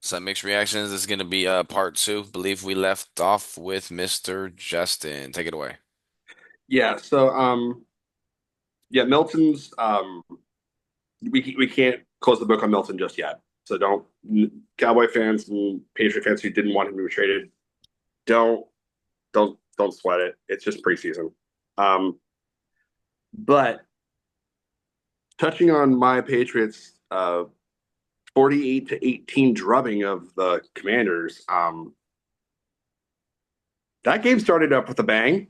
Some mixed reactions. This is going to be part two. Believe we left off with Mr. Justin. Take it away. Yeah, so yeah, Milton's we can't close the book on Milton just yet. So don't Cowboy fans and Patriot fans who didn't want him to be traded, don't don't sweat it. It's just preseason. Um, but touching on my Patriots 48 to 18 drubbing of the Commanders, that game started up with a bang,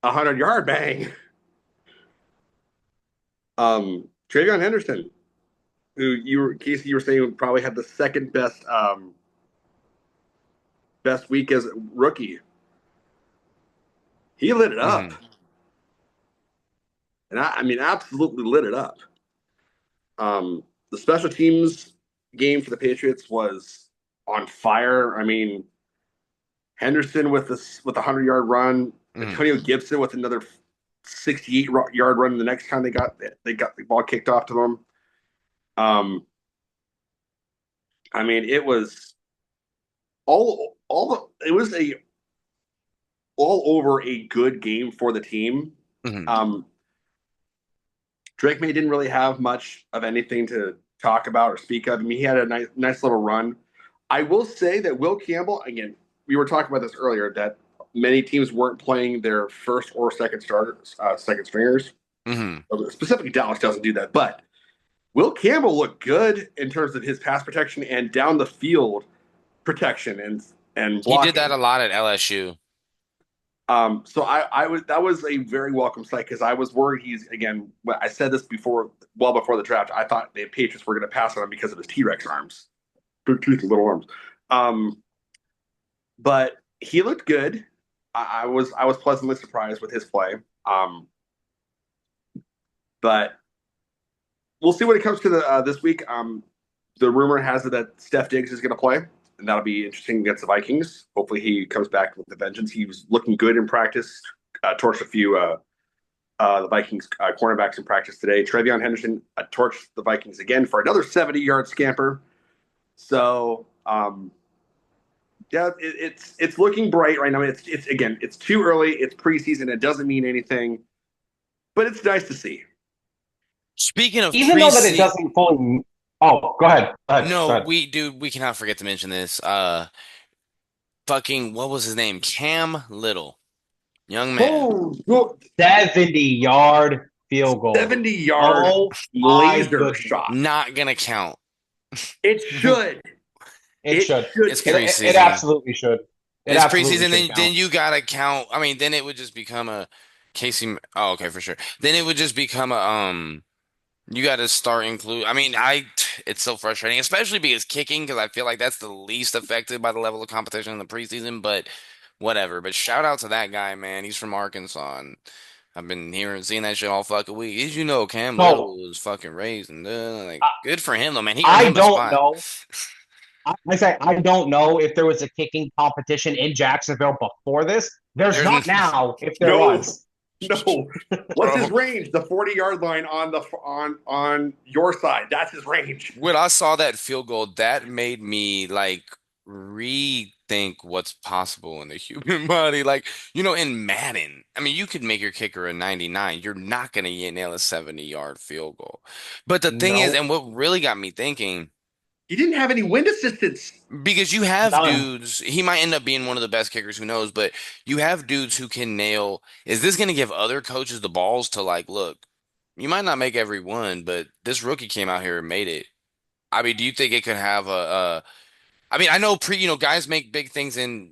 a 100-yard bang. Travion Henderson, who Casey, you were saying probably had the second best week as a rookie. He lit it up, Hmm. and I mean, absolutely lit it up. The special teams game for the Patriots was on fire. I mean, Henderson with a 100-yard run, Hmm. Antonio Gibson with another 68-yard run. The next time they got the ball kicked off to them. Um, I mean, it was all it was a all over a good game for the team. Hmm. Um, Drake May didn't really have much of anything to talk about or speak of. I mean, he had a nice little run. I will say that Will Campbell, again, we were talking about this earlier, that many teams weren't playing their first or second starters, second stringers. Hmm. Specifically, Dallas doesn't do that. But Will Campbell looked good in terms of his pass protection and down the field protection and He did that blocking. a lot at LSU. So I was that was a very welcome sight because I was worried he's again. I said this before, well before the draft. I thought the Patriots were going to pass on him because of his T Rex arms, big teeth and little arms. Um, but he looked good. I was pleasantly surprised with his play. Um, but we'll see when it comes to the this week. The rumor has it that Steph Diggs is going to play, and that'll be interesting against the Vikings. Hopefully, he comes back with the vengeance. He was looking good in practice. Torched a few the Vikings cornerbacks in practice today. Travion Henderson torched the Vikings again for another 70-yard scamper. So yeah, it's looking bright right now. It's again, it's too early. It's preseason. It doesn't mean anything, but it's nice to see. Speaking of Even though that it preseason, doesn't fully. Oh, go ahead. Go ahead. no, Go ahead. we cannot forget to mention this. Fucking, what was his name? Cam Little, young man, Oh, 70-yard field goal. 70-yard Oh my laser goodness. shot. not gonna count. It should. It It should. should It's count. It preseason. absolutely should. It It's absolutely preseason. should Then count. you gotta count. I mean, then it would just become a Casey. Oh, okay, for sure. Then it would just become a You got to start include. I mean, it's so frustrating, especially because kicking, because I feel like that's the least affected by the level of competition in the preseason. But whatever. But shout out to that guy, man. He's from Arkansas, and I've been hearing, seeing that shit all fucking week. Did you know Cam Little So was fucking raised and like I, good for him though, man. He earned I him a don't spot. know. I say I don't know if there was a kicking competition in Jacksonville before this. There's not There's now. If there No, was, no. What's his bro. range? The 40-yard line on the on your side. That's his range. When I saw that field goal, that made me like rethink what's possible in the human body. Like, in Madden, I mean, you could make your kicker a 99. You're not going to nail a 70-yard field goal. But the thing is, no, and what really got me thinking, He didn't have any wind assistance. because you have none. dudes, he might end up being one of the best kickers, who knows, but you have dudes who can nail. Is this going to give other coaches the balls to like, look, you might not make every one, but this rookie came out here and made it. I mean, do you think it could have I mean, I know guys make big things in,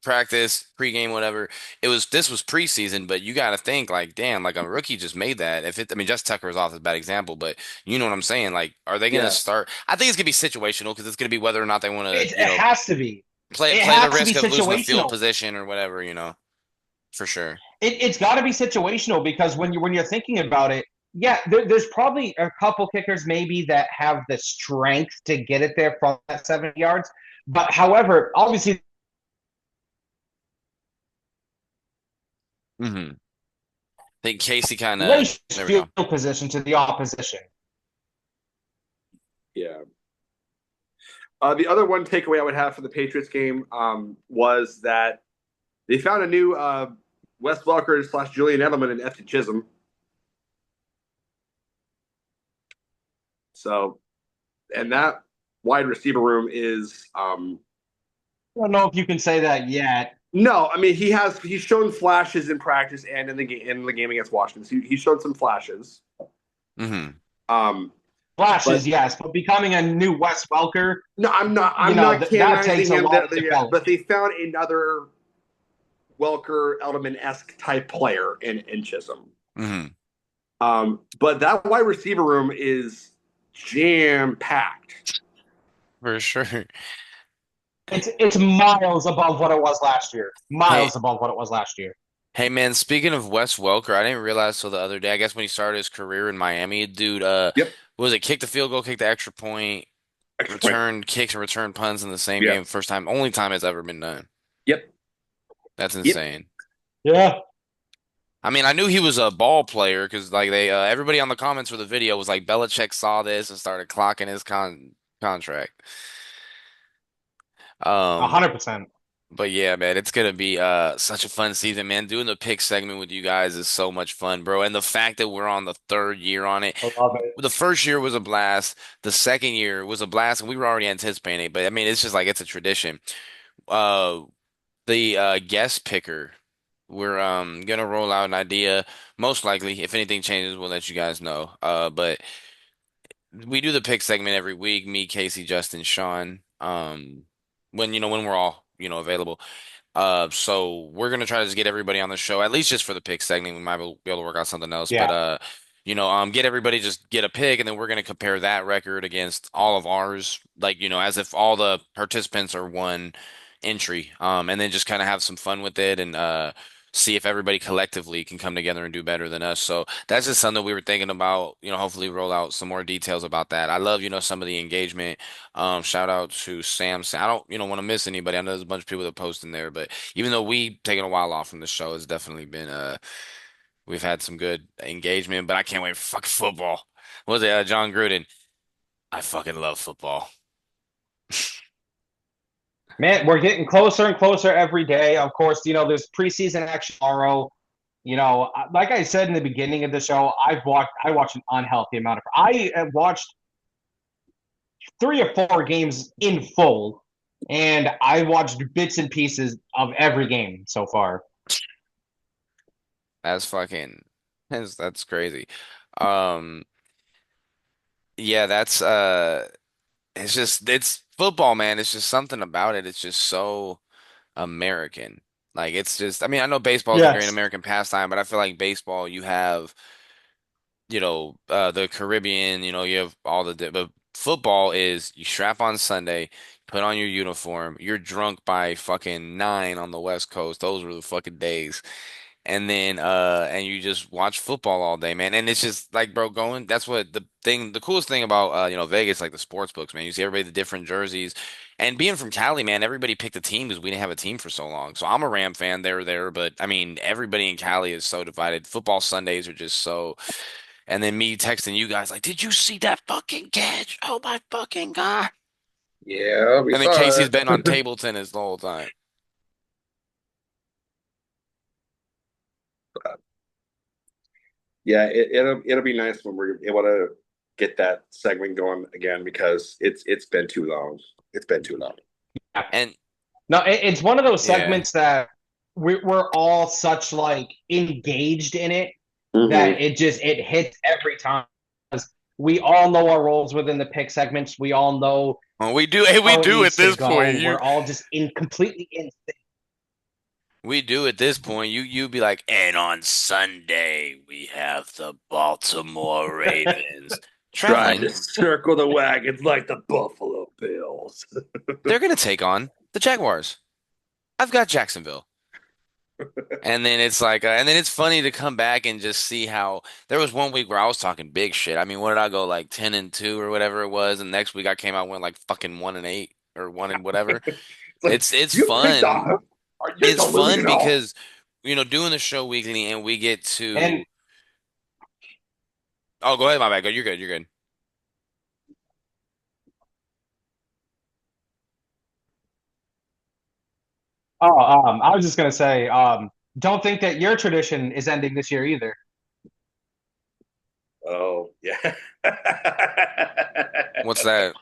practice, pregame, whatever. This was preseason, but you got to think like, damn, like a rookie just made that. I mean, Just Tucker is off as a bad example, but you know what I'm saying? Like, are they going to Yeah. start? I think it's going to be situational because it's going to be whether or not they want to, It has to be. It play the has to be risk of losing the field situational. position or whatever, for sure. It's got to be situational because when you're thinking about it, yeah, there's probably a couple kickers maybe that have the strength to get it there from that 7 yards. But however, obviously, Hmm. I think Casey kind of, race there we field go. position to the opposition. Yeah. The other one takeaway I would have for the Patriots game was that they found a new Wes Welker slash Julian Edelman and F. Chisholm. So, and that wide receiver room is I don't know if you can say that yet. no. I mean, he's shown flashes in practice and in the game against Washington. He showed some flashes. Hmm. Um, Flashes, but yes, but becoming a new Wes Welker, no, I'm not. you I'm know, not that takes canonizing a him. lot of development. But they found another Welker Edelman esque type player in Chisholm. Hmm. But that wide receiver room is jam packed. For sure. It's miles above what it was last year. Hey, Miles above what it was last year. hey man, speaking of Wes Welker, I didn't realize till the other day, I guess when he started his career in Miami, dude, Yep, what was it, kick the field goal, kick the extra point, extra point. return kicks and return punts in the same Yeah, game, first time, only time it's ever been done. yep, That's yep. insane. Yeah. I mean, I knew he was a ball player because like they everybody on the comments for the video was like Belichick saw this and started clocking his contract. Um, 100%. but yeah, man, it's gonna be such a fun season, man. Doing the pick segment with you guys is so much fun, bro. And the fact that we're on the third year on it. I love it. The first year was a blast. The second year was a blast, and we were already anticipating it. But I mean, it's just like it's a tradition. Uh, the guest picker. We're gonna roll out an idea. Most likely, if anything changes, we'll let you guys know. But we do the pick segment every week. Me, Casey, Justin, Sean. When when we're all available. So we're gonna try to just get everybody on the show, at least just for the pick segment. We might be able to work out something else, but Yeah. get everybody just get a pick, and then we're gonna compare that record against all of ours, like as if all the participants are one entry, and then just kind of have some fun with it and see if everybody collectively can come together and do better than us. So that's just something we were thinking about. Hopefully roll out some more details about that. I love some of the engagement. Shout out to Sam. I don't, want to miss anybody. I know there's a bunch of people that post in there, but even though we taken a while off from the show, it's definitely been we've had some good engagement. But I can't wait for fucking football. What was it, John Gruden? I fucking love football. Man, we're getting closer and closer every day. Of course, there's preseason action tomorrow. Like I said in the beginning of the show, I watched an unhealthy amount of I have watched 3 or 4 games in full, and I watched bits and pieces of every game so far. That's fucking that's crazy. Um, yeah, that's it's football, man. It's just something about it. It's just so American. Like it's just, I mean, I know baseball is a great Yes. American pastime, but I feel like baseball, you have, the Caribbean, you have all but football is you strap on Sunday, put on your uniform, you're drunk by fucking 9 on the West Coast. Those were the fucking days. And then and you just watch football all day, man. And it's just like, bro, that's what the coolest thing about Vegas, like the sports books, man. You see everybody the different jerseys. And being from Cali, man, everybody picked a team because we didn't have a team for so long. So I'm a Ram fan, they're there, but I mean everybody in Cali is so divided. Football Sundays are just so, and then me texting you guys like, did you see that fucking catch? Oh my fucking God. Yeah, we And then saw Casey's it. been on table tennis the whole time. Yeah, it'll be nice when we're able to get that segment going again because it's been too long. It's been too long. And No, it's one of those yeah. segments that we're all such like engaged in it Mm-hmm. that it hits every time. We all know our roles within the pick segments. We all know Well, we how it do at needs to this go. point. We're all just completely in sync. We do at this point. You be like, and on Sunday we have the Baltimore Ravens Trying to traveling. circle the wagons like the Buffalo Bills. They're gonna take on the Jaguars. I've got Jacksonville. And then it's like, and then it's funny to come back and just see how there was one week where I was talking big shit. I mean, what did I go like 10-2 or whatever it was, and next week I came out went like fucking 1-8 or one and whatever. It's like It's you picked fun. on. Are you It's fun delusional? because doing the show weekly and we get And to. Oh, go ahead, my bad. You're good. You're good. I was just gonna say, don't think that your tradition is ending this year either. Oh, yeah. What's that?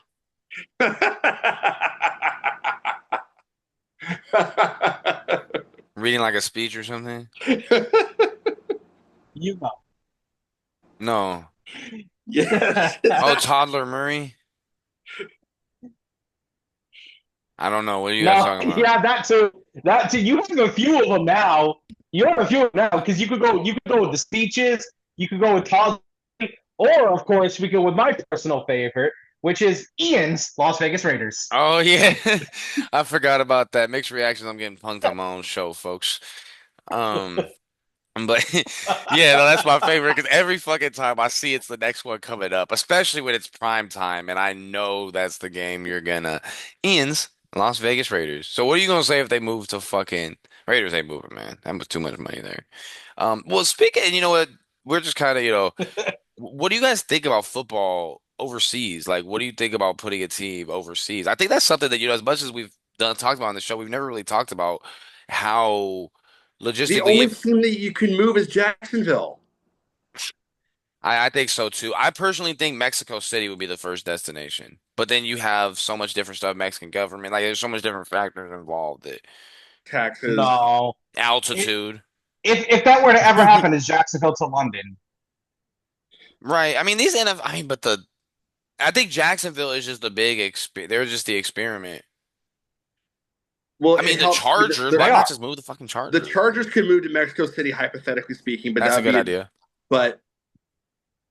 Reading like a speech or something? You know. No. Yes. Oh, Toddler Murray? I don't know. What are you guys No, talking about? yeah, that too. That too. You have a few of them now. You have a few of them now because you could go with the speeches. You could go with Todd, or of course we go with my personal favorite, which is Ian's Las Vegas Raiders. Oh yeah. I forgot about that. Mixed reactions. I'm getting punked on my own show, folks. Um, but yeah, no, that's my favorite because every fucking time I see it's the next one coming up, especially when it's prime time, and I know that's the game you're gonna Ian's Las Vegas Raiders. So what are you gonna say if they move to fucking Raiders ain't moving, man. That was too much money there. Well, speaking, you know what? We're just kind of, what do you guys think about football overseas? Like, what do you think about putting a team overseas? I think that's something that, as much as we've done talked about on the show, we've never really talked about how The logistically, only if team that you can move is Jacksonville. I think so too. I personally think Mexico City would be the first destination, but then you have so much different stuff, Mexican government, like there's so much different factors involved. That Taxes. No, it, altitude, if that were to ever happen, is Jacksonville to London? right? I mean, these NFL, I mean, but I think Jacksonville is just the big exp. They're just the experiment. Well, I it mean, the helps. Chargers. They Why not are. just move the fucking The Chargers, Chargers man? could move to Mexico City, hypothetically speaking, but That's a that'd good be. idea. But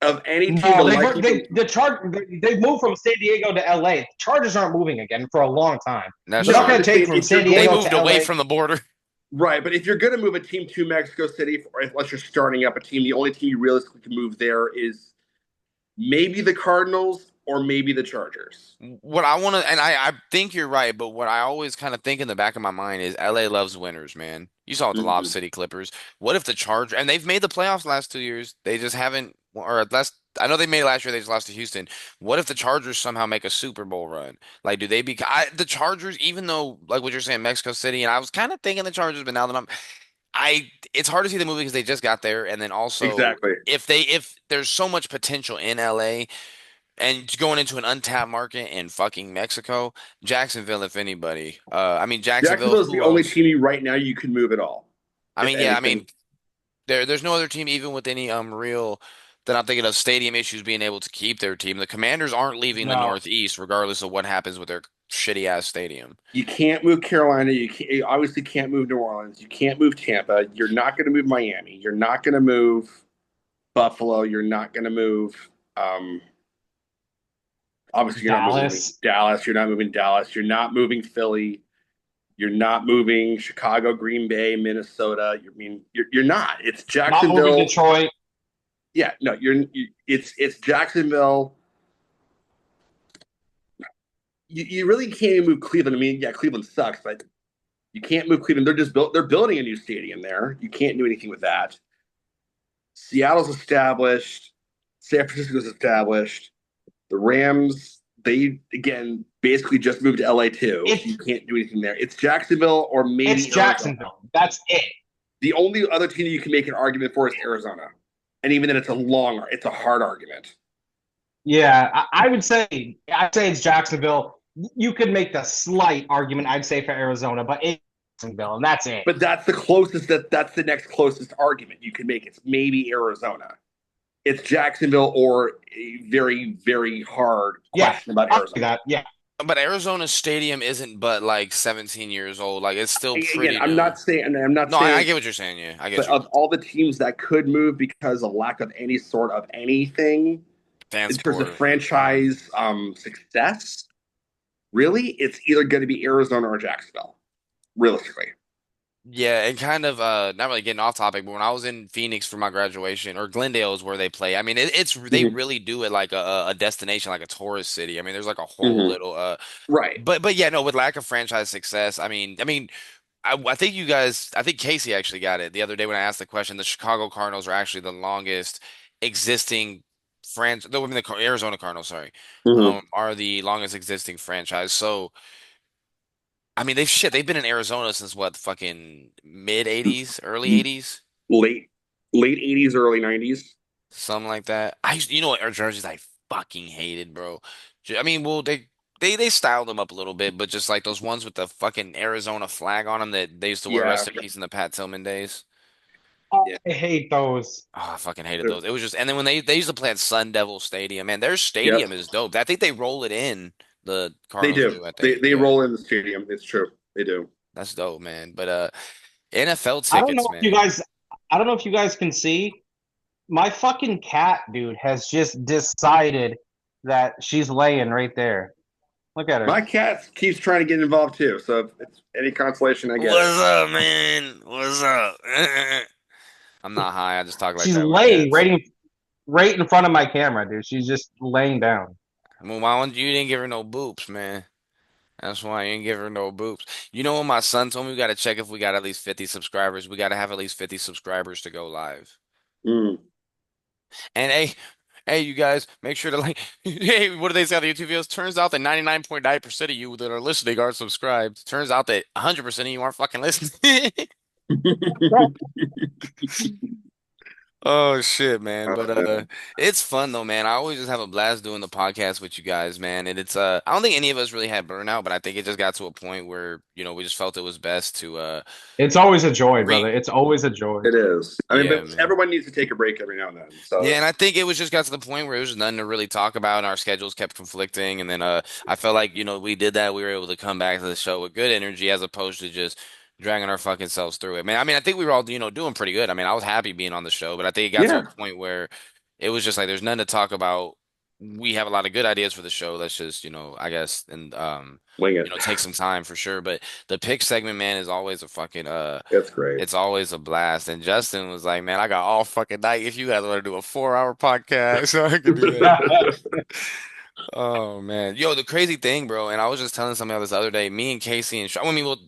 of any team No, to like even. they've moved from San Diego to LA. The Chargers aren't moving again for a long time. That's They're No, not I'm going true. to just take saying from if you're San They going Diego to moved away LA. from the border. right, but if you're going to move a team to Mexico City, or unless you're starting up a team, the only team you realistically can move there is maybe the Cardinals or maybe the Chargers. What I want to, and I think you're right, but what I always kind of think in the back of my mind is LA loves winners, man. You saw with the Lob Mhm. City Clippers. What if the Chargers, and they've made the playoffs last 2 years, they just haven't, or last, I know they made it last year, they just lost to Houston. What if the Chargers somehow make a Super Bowl run? Like, do they be, the Chargers, even though, like what you're saying, Mexico City, and I was kind of thinking the Chargers, but now that it's hard to see the movie because they just got there, and then also, Exactly. if there's so much potential in LA, and going into an untapped market in fucking Mexico, Jacksonville, if anybody. I mean Jacksonville. Jacksonville is the Who only else? team right now you can move at all, I if mean, yeah. I anything. mean, there's no other team even with any real that I'm thinking of stadium issues being able to keep their team. The Commanders aren't leaving the No, Northeast regardless of what happens with their shitty ass stadium. You can't move Carolina. You obviously can't move New Orleans. You can't move Tampa. You're not going to move Miami. You're not going to move Buffalo. You're not going to move. Obviously, you're not moving Dallas. Dallas. You're not moving Dallas. You're not moving Philly. You're not moving Chicago, Green Bay, Minnesota. You're not. It's Not moving Jacksonville. Detroit. Yeah, no, it's Jacksonville. You really can't even move Cleveland. I mean, yeah, Cleveland sucks, but you can't move Cleveland. They're building a new stadium there. You can't do anything with that. Seattle's established. San Francisco's established. The Rams, they again basically just moved to LA too. So It's you can't do anything there. It's Jacksonville or it's maybe Arizona. Jacksonville. That's it. The only other team you can make an argument for is Arizona. And even then it's a hard argument. Yeah, I would say I'd say it's Jacksonville. You could make the slight argument, I'd say, for Arizona, but it's Jacksonville, and that's it. But that's the next closest argument you can make. It's maybe Arizona. It's Jacksonville or a very, very hard Yeah, question about I'll say Arizona. that. Yeah, But Arizona's stadium isn't but like 17 years old. Like it's still Again, pretty new. I'm not No, I saying, get what you're saying. Yeah, I but get you. of all the teams that could move because of lack of any sort of anything Fan in terms of support. franchise success, really, it's either going to be Arizona or Jacksonville, realistically. Yeah, and kind of not really getting off topic, but when I was in Phoenix for my graduation, or Glendale is where they play. I mean, it's they Mm-hmm. really do it like a destination, like a tourist city. I mean, there's like a whole Mm-hmm. little Right. but yeah, no, with lack of franchise success, I think you guys, I think Casey actually got it the other day when I asked the question. The Chicago Cardinals are actually the longest existing franchise. I mean, the Arizona Cardinals, sorry, Mm-hmm. are the longest existing franchise. So. I mean, they've been in Arizona since what, fucking mid 80s, early 80s, late late 80s, early 90s. something like that. You know what, our jerseys I fucking hated, bro. I mean, well, they styled them up a little bit, but just like those ones with the fucking Arizona flag on them that they used to wear Yeah, rest in peace in the Pat Tillman days. Oh, yeah. I hate those. Oh, I fucking hated those. It was just, and then when they used to play at Sun Devil Stadium, man, their Yep, stadium is dope. I think they roll it in. The they Cardinals do. do, I They think. they Yeah, roll in the stadium. It's true. They do. that's dope, man. But NFL I don't know tickets, if you man. guys, I don't know if you guys can see. My fucking cat, dude, has just decided that she's laying right there. Look at her. My cat keeps trying to get involved too. So if it's any consolation, I get it. What's up, man? What's up? I'm not high. I just talk like She's that with laying cats. right in front of my camera, dude. She's just laying down. Well, why don't you didn't give her no boops, man? That's why you didn't give her no boops. You know what my son told me? We got to check if we got at least 50 subscribers. We got to have at least 50 subscribers to go live. Mm. And hey, you guys, make sure to like. Hey, what do they say on the YouTube videos? Turns out that 99.9% of you that are listening aren't subscribed. Turns out that 100% of you aren't fucking listening. Oh shit, man. But Man. it's fun though, man. I always just have a blast doing the podcast with you guys, man. And it's I don't think any of us really had burnout, but I think it just got to a point where, we just felt it was best to It's always a joy, re brother. It's always a joy. It is. I mean, yeah, but man. everyone needs to take a break every now and then. So Yeah, and I think it was just got to the point where it was nothing to really talk about and our schedules kept conflicting. And then I felt like, we did that. We were able to come back to the show with good energy as opposed to just dragging our fucking selves through it. Man, I mean, I think we were all, doing pretty good. I mean, I was happy being on the show, but I think it got to a yeah, point where it was just like there's nothing to talk about. We have a lot of good ideas for the show. Let's just, I guess and wing it. take some time for sure. But the pick segment, man, is always a fucking It's great. it's always a blast. And Justin was like, "Man, I got all fucking night. If you guys want to do a 4 hour podcast, so I can do that." Oh man, yo, the crazy thing, bro. And I was just telling somebody else this other day. Me and Casey and I mean, well,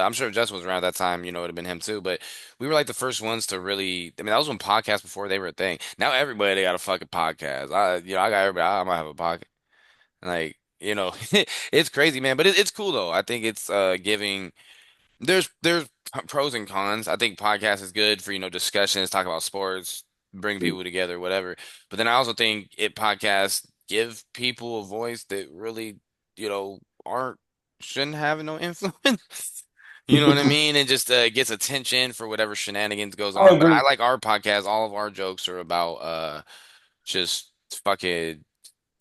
I'm sure if Justin was around at that time. It would have been him too. But we were like the first ones to really. I mean, that was when podcasts before they were a thing. Now everybody they got a fucking podcast. I got everybody. I might have a podcast. Like, it's crazy, man. But it's cool though. I think it's giving. There's pros and cons. I think podcast is good for, discussions, talk about sports, bring people together, whatever. But then I also think podcasts give people a voice that really, aren't shouldn't have no influence. You know what I mean? And just gets attention for whatever shenanigans goes I on. But I agree. like our podcast. All of our jokes are about just fucking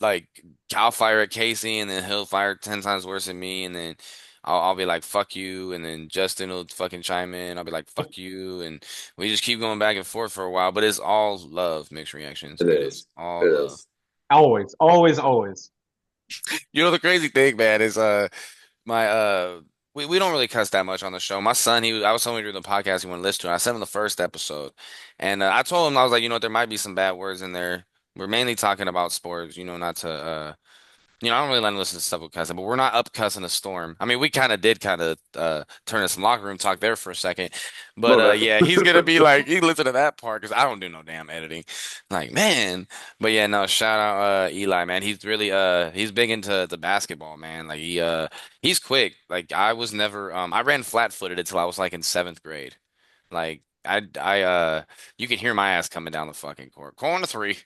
like I'll fire at Casey and then he'll fire 10 times worse than me and then I'll be like fuck you and then Justin will fucking chime in. I'll be like fuck you and we just keep going back and forth for a while, but it's all love, mixed reactions. It It is is. It all love. is. Always, always, always. The crazy thing, man, is my we don't really cuss that much on the show. My son, I was telling him during the podcast he wanted to listen to it. I sent him the first episode, and I told him I was like, there might be some bad words in there. We're mainly talking about sports, not to I don't really let him listen to stuff with cussing, but we're not up cussing a storm. I mean, we kind of did turn in some locker room talk there for a second, but Well, yeah, he's gonna be like, he listened to that part because I don't do no damn editing, like man. But yeah, no, shout out Eli, man. He's really he's big into the basketball, man. Like he's quick. Like I was never I ran flat-footed until I was like in seventh grade. Like you can hear my ass coming down the fucking court. Corner three.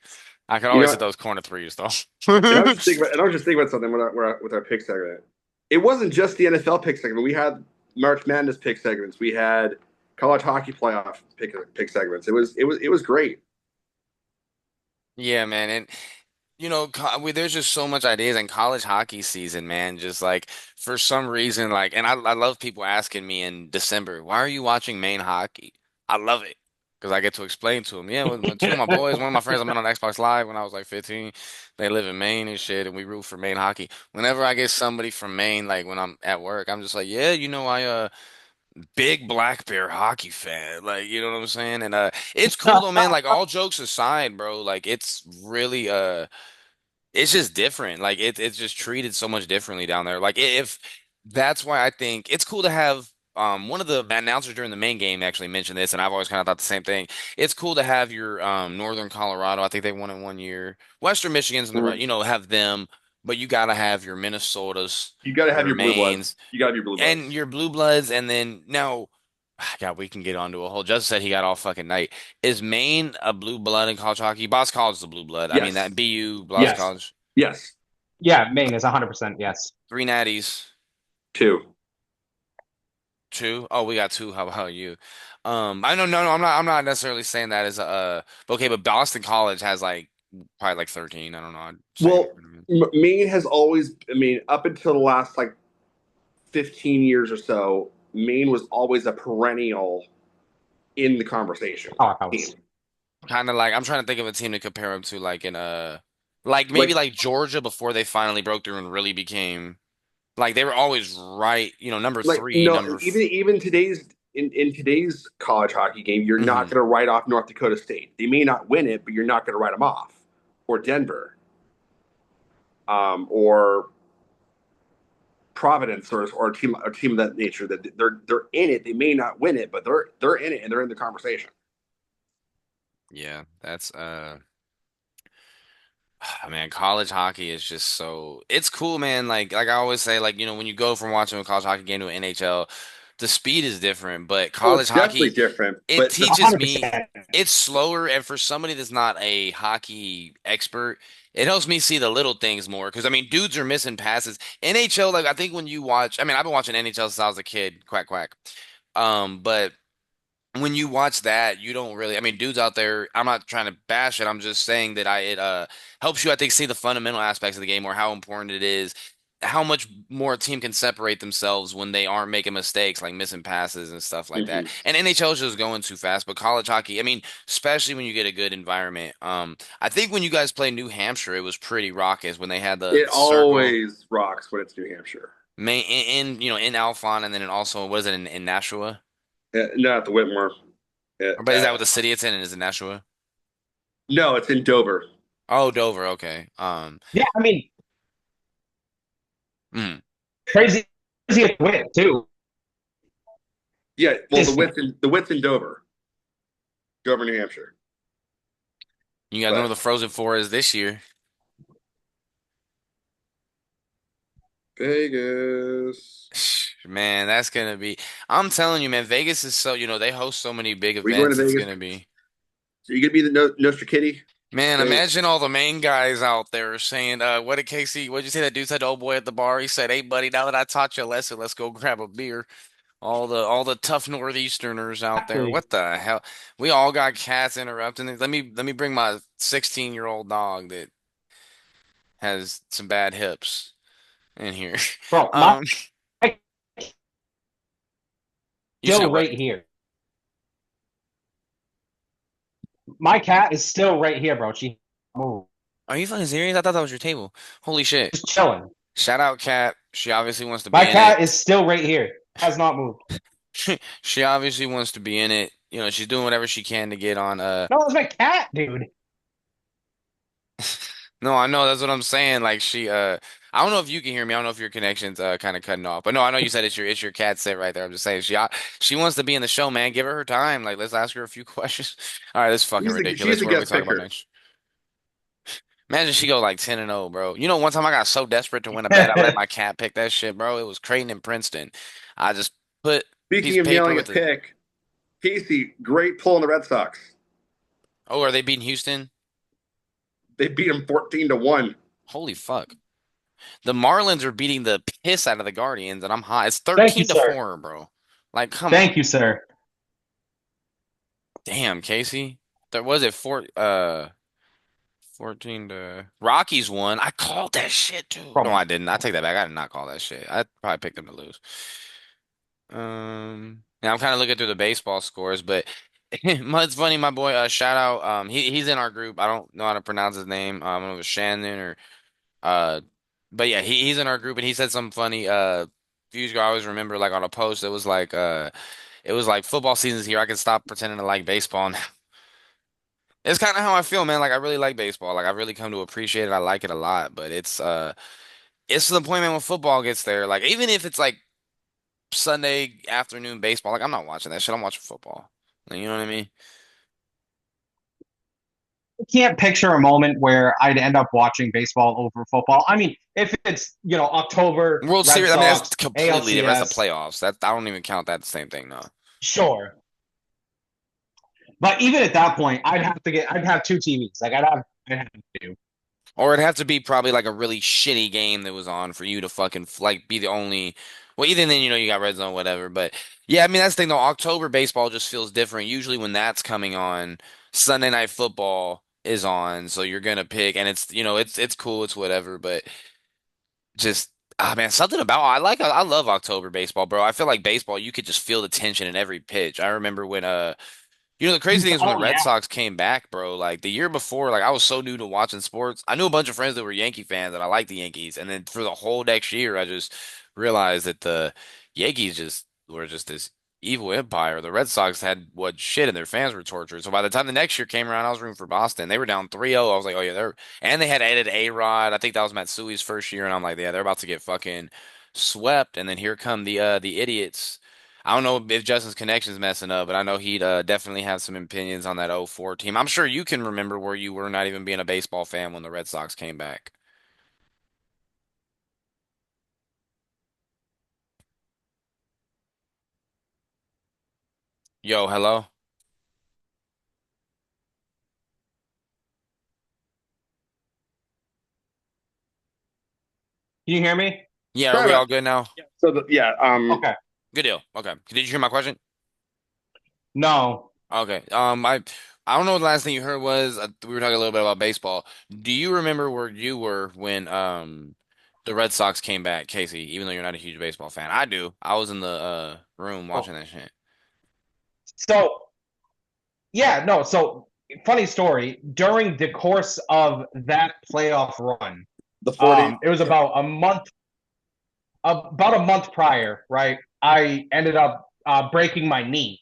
I can you always know, hit those corner threes though. and I was just thinking about something with our pick segment. It wasn't just the NFL pick segment. We had March Madness pick segments. We had college hockey playoff pick segments. It was great. Yeah, man, and there's just so much ideas in college hockey season, man. Just like for some reason, like, and I love people asking me in December, why are you watching Maine hockey? I love it because I get to explain to them. Yeah, with two of my boys, one of my friends I met on Xbox Live when I was like 15, they live in Maine and shit, and we root for Maine hockey. Whenever I get somebody from Maine, like when I'm at work, I'm just like, yeah, I big Black Bear hockey fan. Like, you know what I'm saying? And it's cool though, man. Like all jokes aside, bro, like it's really it's just different. Like it's just treated so much differently down there. Like if that's why I think it's cool to have one of the announcers during the main game actually mentioned this, and I've always kind of thought the same thing. It's cool to have your Northern Colorado. I think they won in one year. Western Michigan's in the right, Mhm. have them. but you gotta have your Minnesotas, You got to have your your blue bloods. Maines, You got to have your blue and bloods. your blue bloods, and then now, God, we can get onto a whole. Justin said he got all fucking night. Is Maine a blue blood in college hockey? Boston College is a blue blood. I mean Yes. that BU, Boston Yes. College, Yes. Yeah, Maine is 100% yes. three natties, Two. two. Oh, we got two. How about you? I know, no, I'm not necessarily saying that as a, okay, but Boston College has like probably like 13. I don't know. I'd say. Well, Maine has always, I mean, up until the last like 15 years or so, Maine was always a perennial in the conversation. Team. Powerhouse. Kind of like I'm trying to think of a team to compare them to, like in like maybe Like, like Georgia before they finally broke through and really became like they were always right, number three, no, even in today's college hockey game, you're not hmm. going to write off North Dakota State. They may not win it, but you're not going to write them off, or Denver, or Providence, or a team of that nature. That they're in it. They may not win it, but they're in it and they're in the conversation. Yeah, that's man, college hockey is just so it's cool, man. Like I always say, like, when you go from watching a college hockey game to an NHL, the speed is different, but Oh, college it's definitely hockey, different, it but teaches me 100%. it's slower, and for somebody that's not a hockey expert, it helps me see the little things more. Because I mean, dudes are missing passes. NHL, like I think when you watch, I mean, I've been watching NHL since I was a kid, quack quack. But when you watch that, you don't really, I mean, dudes out there, I'm not trying to bash it. I'm just saying that it helps you, I think, see the fundamental aspects of the game or how important it is, how much more a team can separate themselves when they aren't making mistakes like missing passes and stuff like that. mhm. And NHL is just going too fast, but college hockey, I mean, especially when you get a good environment. I think when you guys played New Hampshire, it was pretty raucous when they had the It circle always rocks when it's New Hampshire. main in Alphon, and then also what is it in Nashua? Not at the Whitmore. But is that what the city it's in? And is it Nashua? No, it's in Dover. Oh, Dover. Okay. Yeah, I mean, Mm. crazy, crazy to win too. Yeah, well, the This width in the width in Dover, New Hampshire. You guys know where But the Frozen Four is this year. Vegas, Man, that's gonna be. I'm telling you, man, Vegas is so, they host so many big we going to events. It's Vegas? gonna be. So you gonna be the Nostra Kitty? Man, Vegas? imagine all the main guys out there saying, what did Casey, what did you say that dude said to old boy at the bar? He said, "Hey, buddy, now that I taught you a lesson, let's go grab a beer." All the tough Northeasterners out there. exactly, What the hell? We all got cats interrupting. Let me bring my 16-year-old dog that has some bad hips in here. bro. My Um, you said still what? right here. My cat is still right here, bro. She moved. Are you fucking serious? I thought that was your table. Holy shit. Just chilling. Shout out Cat. She obviously wants to My be in cat it. is still right here. Has not moved. She obviously wants to be in it. She's doing whatever she can to get on No, it's my cat, dude. No, I know that's what I'm saying. Like I don't know if you can hear me. I don't know if your connection's kind of cutting off. But no, I know you said it's your cat sit right there. I'm just saying she wants to be in the show, man. Give her time. Like let's ask her a few questions. All right, this is fucking She's ridiculous. a What are we guest talking about picker. next? Imagine she go like 10-0, bro. One time I got so desperate to win a bet, I let my cat pick that shit, bro. It was Creighton and Princeton. I just put a piece Speaking of of paper nailing a with the. pick, Casey, great pull on the Red Sox. Oh, are they beating Houston? They beat them 14-1. Holy fuck. The Marlins are beating the piss out of the Guardians, and I'm high. It's Thank you, 13 to sir. 4, bro. Like, come Thank on. you, sir. Damn, Casey. There was it 14 to Rockies won. I called that shit too. No, Bro, I didn't. I take that back. I did not call that shit. I probably picked them to lose. Yeah, I'm kind of looking through the baseball scores, but it's funny, my boy, shout out. He's in our group. I don't know how to pronounce his name. I don't know if it's Shannon or uh but yeah, he's in our group, and he said something funny. Few years ago, I always remember like on a post, it was like football season's here. I can stop pretending to like baseball now. It's kind of how I feel, man. Like I really like baseball. Like I really come to appreciate it. I like it a lot, but it's to the point, man, when football gets there, like even if it's like Sunday afternoon baseball, like I'm not watching that shit. I'm watching football. Like, you know what I mean? can't picture a moment where I'd end up watching baseball over football. I mean, if it's, October, World Red Series, I mean, that's Sox, completely different. That's the ALCS, playoffs. That I don't even count that the same thing, no. sure. But even at that point, I'd have two TVs. Like I'd have to. Or it'd have to be probably like a really shitty game that was on for you to fucking like be the only. Well, even then, you got red zone, whatever. But yeah, I mean, that's the thing though. October baseball just feels different. Usually when that's coming on, Sunday Night Football is on, so you're gonna pick, and it's cool, it's whatever. But just man, something about I love October baseball, bro. I feel like baseball, you could just feel the tension in every pitch. I remember when the crazy thing is when the Oh Red yeah. Sox came back, bro, like the year before, like I was so new to watching sports. I knew a bunch of friends that were Yankee fans and I liked the Yankees. And then for the whole next year, I just realized that the Yankees just were just this evil empire. The Red Sox had what shit and their fans were tortured. So by the time the next year came around, I was rooting for Boston. They were down 3-0. I was like, oh yeah, and they had added A-Rod. I think that was Matsui's first year, and I'm like, yeah, they're about to get fucking swept. And then here come the idiots. I don't know if Justin's connection's messing up, but I know he'd definitely have some opinions on that '04 team. I'm sure you can remember where you were not even being a baseball fan when the Red Sox came back. Yo, hello? Can you hear me? Yeah, are Sorry we about all good now? so yeah. Okay. Good deal. Okay. Did you hear my question? No. Okay. I don't know what the last thing you heard was. We were talking a little bit about baseball. Do you remember where you were when the Red Sox came back, Casey? Even though you're not a huge baseball fan, I do. I was in the room Oh. watching that shit. So yeah, no. So funny story. During the course of that playoff run, the 40. it was about a month prior, right? I ended up breaking my knee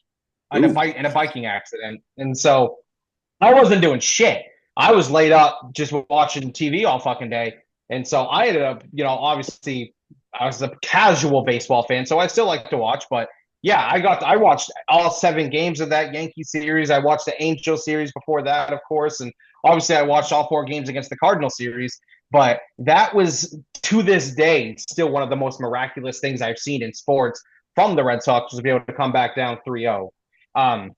Ooh. in a biking accident, and so I wasn't doing shit. I was laid up just watching TV all fucking day, and so I ended up, obviously, I was a casual baseball fan, so I still like to watch, but. Yeah, I watched all 7 games of that Yankee series. I watched the Angel series before that, of course, and obviously I watched all 4 games against the Cardinal series. But that was, to this day, still one of the most miraculous things I've seen in sports from the Red Sox, was to be able to come back down 3-0. Yeah,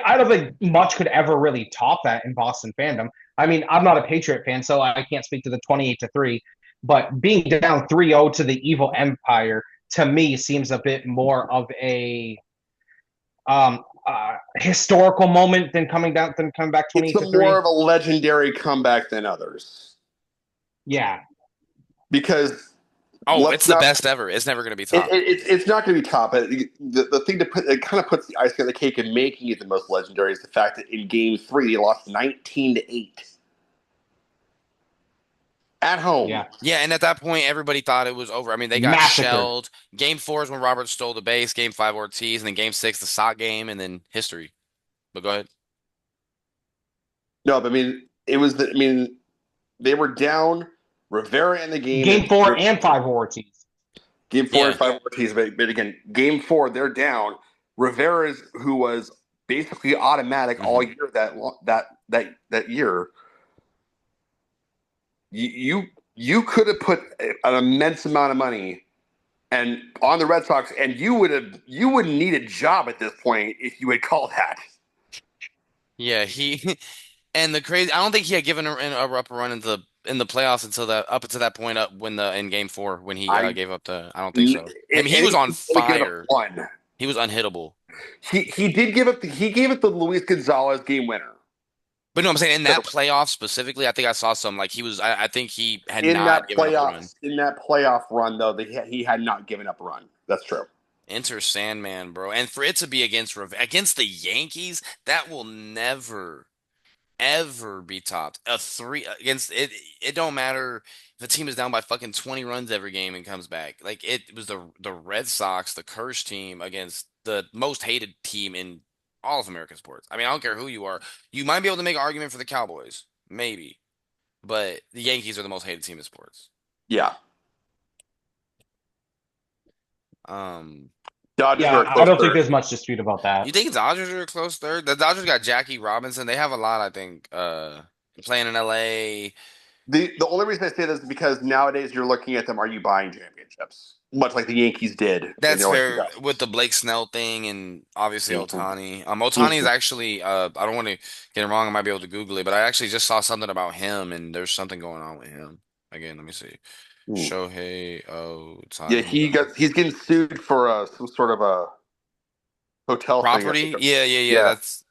I don't think much could ever really top that in Boston fandom. I mean, I'm not a Patriot fan, so I can't speak to the 28-3, but being down 3-0 to the evil empire, to me, seems a bit more of a historical moment than coming back It's 28 a to more 3. of a legendary comeback than others Yeah. because Oh, let's it's the not. best ever. It's never gonna be topped. It's not going to be top. The thing to put it kind of puts the icing on the cake and making it the most legendary is the fact that in Game 3 they lost 19-8 at home. Yeah. Yeah, and at that point, everybody thought it was over. I mean, they got Massacre. shelled. Game 4 is when Robert stole the base. Game 5, Ortiz, and then Game 6, the sock game, and then history. But go ahead. No, but I mean it was. I mean they were down Rivera in the game. Game 4 and 5 Ortiz. Game 4 and Yeah. 5 Ortiz, but again, Game 4 they're down. Rivera's who was basically automatic all hmm year that year. You could have put an immense amount of money and on the Red Sox, and you wouldn't need a job at this point if you had called that. Yeah, he and the crazy. I don't think he had given a upper run in the playoffs until that up until that point up when the in Game 4 when he I gave up the. I don't think so. I mean, he was and on he only gave up fire. one. He was unhittable. He did give up. He gave it the Luis Gonzalez game winner. But no, I'm saying in So that playoff specifically, I think I saw some like he was. I think he had not given up a run. in that playoff run though, he had not given up a run. That's true. Enter Sandman, bro. And for it to be against the Yankees, that will never ever be topped. A three against it. It don't matter if the team is down by fucking 20 runs every game and comes back. Like it was the Red Sox, the cursed team against the most hated team in all of American sports. I mean, I don't care who you are. You might be able to make an argument for the Cowboys, maybe, but the Yankees are the most hated team in sports. Yeah. Um, Dodgers Yeah, are a I close don't think third. there's much dispute about that. You think Dodgers are a close third? The Dodgers got Jackie Robinson. They have a lot, I think, playing in LA. The only reason I say this is because nowadays you're looking at them. Are you buying championships? Much like the Yankees did in the That's early fair with 2000s. the Blake Snell thing and obviously Mhm. Otani. Otani is Mhm. actually I don't want to get it wrong, I might be able to Google it, but I actually just saw something about him and there's something going on with him. Again, let me see. Mhm. Shohei Yeah, Otani. he's getting sued for some sort of a hotel thing. Property? Yeah. Yeah, That's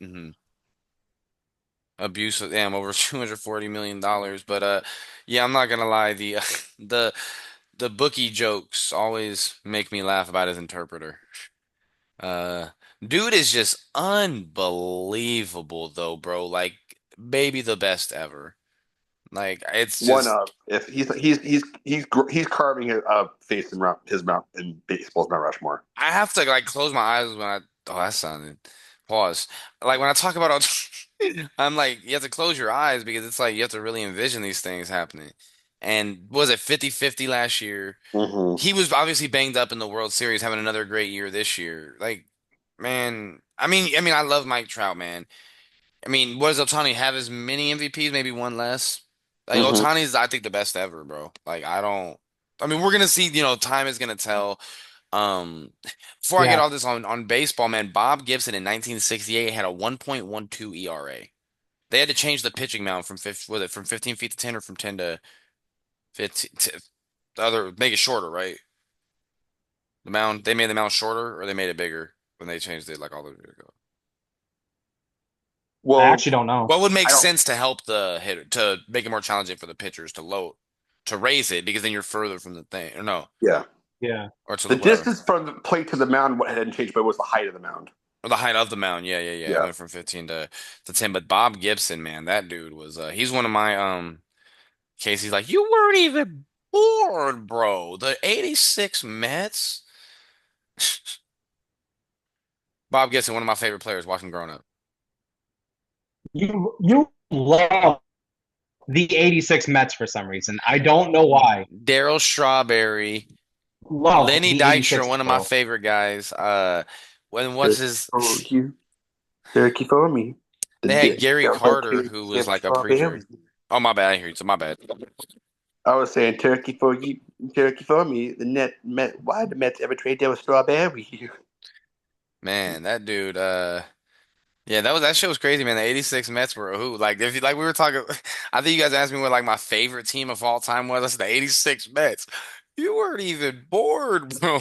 abuse of damn over $240 million. But yeah, I'm not gonna lie, the the the bookie jokes always make me laugh about his interpreter. Uh, dude is just unbelievable though, bro. Like maybe the best ever. Like it's one just of if he's carving a face in his mount in baseball's Mount Rushmore. I have to like close my eyes when I oh that sounded pause. Like when I talk about I'm like you have to close your eyes because it's like you have to really envision these things happening. And was it 50-50 last year? Hmm. He was obviously banged up in the World Series, having another great year this year. Like, man, I mean, I love Mike Trout, man. I mean, what does Otani have as many MVPs? Maybe one less. Like Hmm. Otani's, I think the best ever, bro. Like I don't. I mean, we're gonna see. Time is gonna tell. Um, Before I get Yeah. all this on baseball, man, Bob Gibson in 1968 had a 1.12 ERA. They had to change the pitching mound from was it from 15 feet to 10 or from 10 to 15 to the other make it shorter, right? The mound they made the mound shorter or they made it bigger when they changed it like all those years ago. I Well, actually don't know. What would make I don't. sense to help the hitter to make it more challenging for the pitchers to load to raise it because then you're further from the thing or no Yeah, Yeah. or to the the whatever distance from the plate to the mound what hadn't changed, but it was the height of the mound. or the height of the mound. Yeah. It Yeah. went from 15 to 10. But Bob Gibson, man, that dude was he's one of my Casey's like you weren't even born, bro. The '86 Mets. Bob Gibson, one of my favorite players watching growing up. You love the 86 Mets for some reason. I don't know why. Darryl Strawberry. Love Lenny the Dykstra, 86 one of my bro. favorite guys. When what's Turkey his? for you, turkey for me. They had The Gary Carter, cake, who was yep, like a preacher. strawberry. Oh my bad, I hear you. So my bad. I was saying turkey for you, turkey for me. The net Met. Why did the Mets ever trade there with strawberry? Man, that dude. Yeah, that shit was crazy, man. The '86 Mets were a who? Like if you like we were talking. I think you guys asked me what like my favorite team of all time was. That's the '86 Mets. You weren't even bored, bro.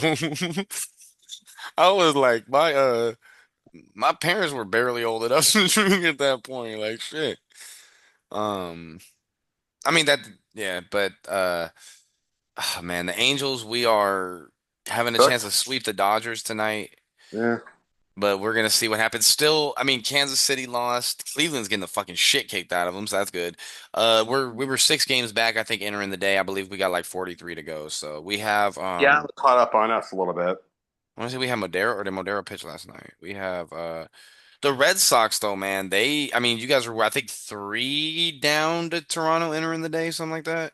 I was like my parents were barely old enough to drink at that point. Like shit. Um. I mean that yeah, but oh, man, the Angels, we are having a chance to Sucks. sweep the Dodgers tonight, Yeah. but we're gonna see what happens. Still, I mean, Kansas City lost. Cleveland's getting the fucking shit kicked out of them, so that's good. We were 6 games back, I think, entering the day. I believe we got like 43 to go. So we have Yeah, caught up on us a little bit. I want to say we have Modero or did Modero pitch last night? We have the Red Sox though, man. I mean, you guys were I think 3 down to Toronto entering the day, something like that.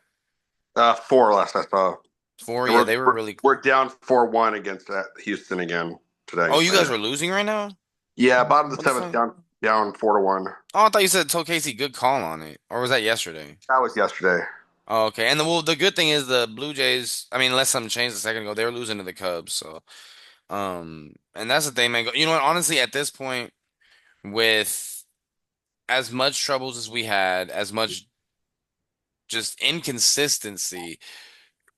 Four last I saw. Four, And yeah, we're they were we're, really. we're down 4-1 against Houston again today. Oh, you guys were losing right now? Yeah, bottom of the What the seventh, fuck? down 4-1. Oh, I thought you said told Casey good call on it, or was that yesterday? That was yesterday. Oh, okay. And the good thing is the Blue Jays. I mean, unless something changed a second ago, they were losing to the Cubs. So, and that's the thing, man. You know what? Honestly, at this point, with as much troubles as we had, as much just inconsistency,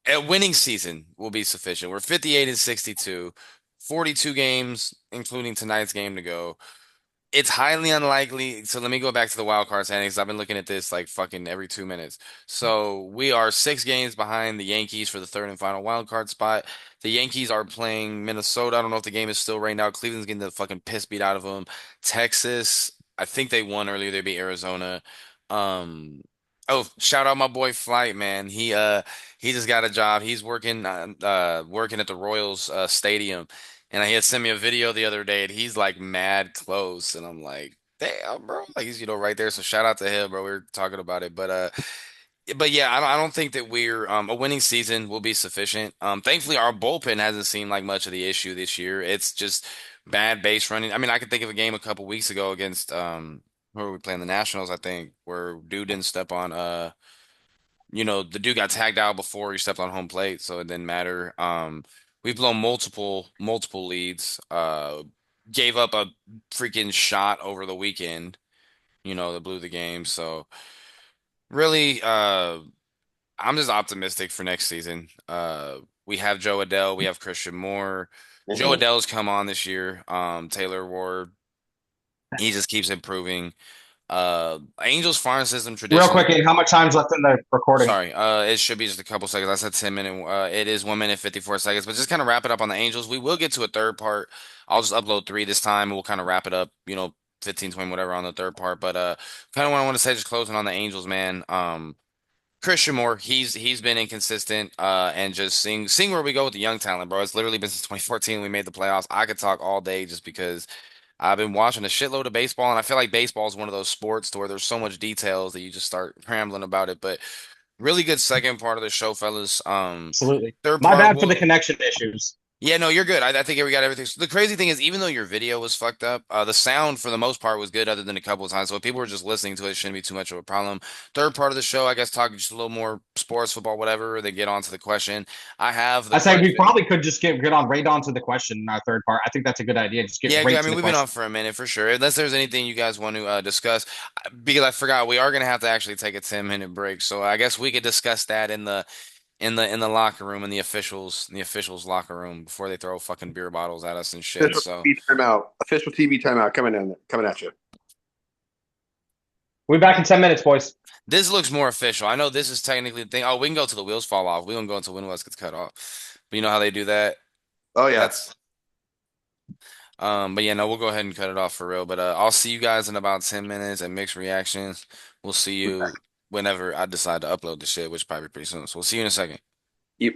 a winning season will be sufficient. We're 58 and 62, 42 games, including tonight's game to go. It's highly unlikely. So let me go back to the wild card standings. I've been looking at this like fucking every 2 minutes. So we are 6 games behind the Yankees for the third and final wild card spot. The Yankees are playing Minnesota. I don't know if the game is still right now. Cleveland's getting the fucking piss beat out of them. Texas, I think they won earlier. They beat Arizona. Um, oh, shout out my boy Flight, man. He just got a job. He's working at the Royals stadium. And he had sent me a video the other day, and he's like mad close, and I'm like, damn, bro, like he's right there. So shout out to him, bro. We were talking about it, but but yeah, I don't think that we're a winning season will be sufficient. Thankfully, our bullpen hasn't seemed like much of the issue this year. It's just bad base running. I mean, I could think of a game a couple weeks ago against who were we playing, the Nationals, I think, where dude didn't step on the dude got tagged out before he stepped on home plate, so it didn't matter. We've blown multiple leads. Gave up a freaking shot over the weekend, that blew the game. So really, I'm just optimistic for next season. We have Joe Adell, we have Christian Moore. Joe Mhm. Adell's come on this year. Taylor Ward, he just keeps improving. Angels farm system Real traditionally. quick, Ian, how much time's left in the recording? Sorry, it should be just a couple seconds. I said 10 minute. It is 1 minute 54 seconds, but just kind of wrap it up on the Angels. We will get to a third part. I'll just upload three this time and we'll kind of wrap it up, 15, 20, whatever on the third part. But kind of what I want to say, just closing on the Angels, man. Christian Moore, he's been inconsistent, and just seeing where we go with the young talent, bro. It's literally been since 2014 we made the playoffs. I could talk all day just because I've been watching a shitload of baseball, and I feel like baseball is one of those sports to where there's so much details that you just start rambling about it. But really good second part of the show, fellas. Absolutely. Third My part, bad for the will connection issues. yeah, no, you're good. I think we got everything. So the crazy thing is, even though your video was fucked up, the sound for the most part was good, other than a couple of times. So if people were just listening to it, it shouldn't be too much of a problem. Third part of the show, I guess, talking just a little more sports, football, whatever. Then get on to the question. I have the I say we question. probably could just get on right on to the question in our third part. I think that's a good idea. Just get Yeah, right I to mean, the we've been on question. for a minute for sure. Unless there's anything you guys want to discuss, because I forgot we are gonna have to actually take a 10-minute break. So I guess we could discuss that in the locker room in the officials locker room before they throw fucking beer bottles at us and shit. Official So TV timeout. Official TV timeout coming at you. We'll be back in 10 minutes, boys. this looks more official. I know this is technically the thing. Oh, we can go till the wheels fall off. We don't go until windlass gets cut off. But you know how they do that? Oh yeah. That's but yeah, no, we'll go ahead and cut it off for real. But I'll see you guys in about 10 minutes at Mixed Reactions. We'll see you whenever I decide to upload the shit, which probably pretty soon. So we'll see you in a second. Yep.